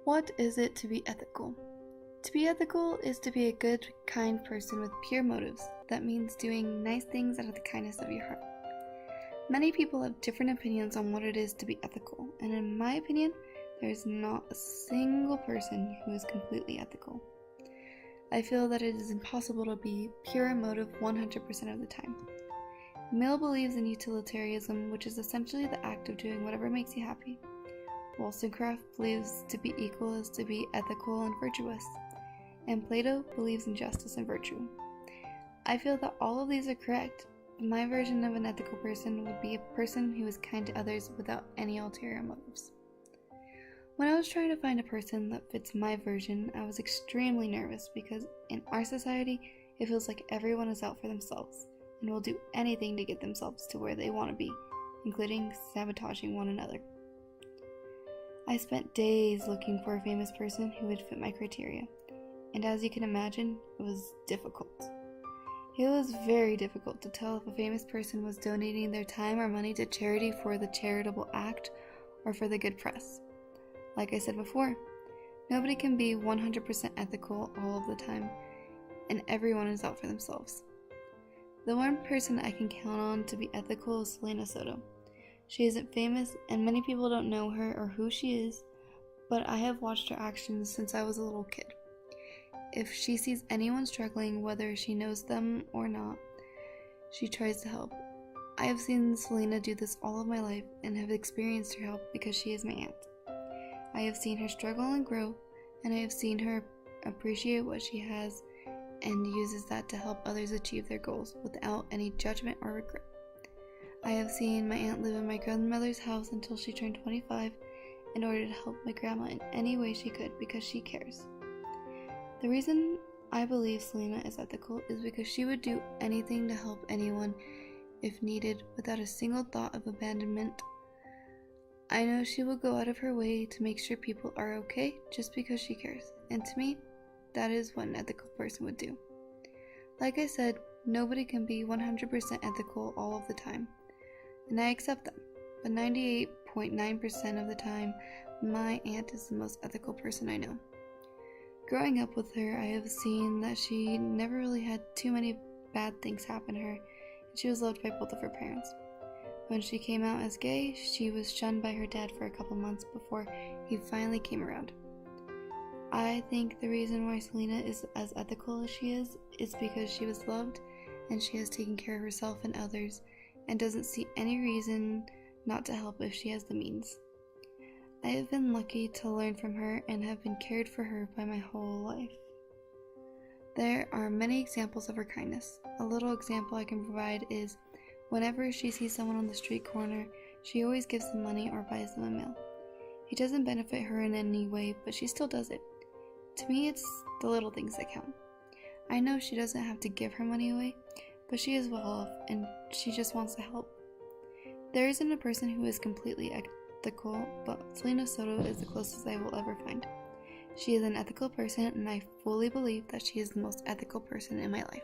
What is it to be ethical? To be ethical is to be a good, kind person with pure motives. That means doing nice things out of the kindness of your heart. Many people have different opinions on what it is to be ethical, and in my opinion, there is not a single person who is completely ethical. I feel that it is impossible to be pure in motive 100% of the time. Mill believes in utilitarianism, which is essentially the act of doing whatever makes you happy. Wollstonecraft believes to be equal is to be ethical and virtuous, and Plato believes in justice and virtue. I feel that all of these are correct, but my version of an ethical person would be a person who is kind to others without any ulterior motives. When I was trying to find a person that fits my version, I was extremely nervous because in our society, it feels like everyone is out for themselves and will do anything to get themselves to where they want to be, including sabotaging one another. I spent days looking for a famous person who would fit my criteria, and as you can imagine, it was difficult. It was very difficult to tell if a famous person was donating their time or money to charity for the charitable act or for the good press. Like I said before, nobody can be 100% ethical all of the time, and everyone is out for themselves. The one person I can count on to be ethical is Selena Soto. She isn't famous, and many people don't know her or who she is, but I have watched her actions since I was a little kid. If she sees anyone struggling, whether she knows them or not, she tries to help. I have seen Selena do this all of my life and have experienced her help because she is my aunt. I have seen her struggle and grow, and I have seen her appreciate what she has and uses that to help others achieve their goals without any judgment or regret. I have seen my aunt live in my grandmother's house until she turned 25 in order to help my grandma in any way she could because she cares. The reason I believe Selena is ethical is because she would do anything to help anyone if needed without a single thought of abandonment. I know she will go out of her way to make sure people are okay just because she cares, and to me, that is what an ethical person would do. Like I said, nobody can be 100% ethical all of the time, and I accept that, but 98.9% of the time, my aunt is the most ethical person I know. Growing up with her, I have seen that she never really had too many bad things happen to her, and she was loved by both of her parents. When she came out as gay, she was shunned by her dad for a couple months before he finally came around. I think the reason why Selena is as ethical as she is because she was loved and she has taken care of herself and others and doesn't see any reason not to help if she has the means. I have been lucky to learn from her and have been cared for her by my whole life. There are many examples of her kindness. A little example I can provide is whenever she sees someone on the street corner, she always gives them money or buys them a meal. It doesn't benefit her in any way, but she still does it. To me, it's the little things that count. I know she doesn't have to give her money away, but she is well off and she just wants to help. There isn't a person who is completely ethical, but Selena Soto is the closest I will ever find. She is an ethical person, and I fully believe that she is the most ethical person in my life.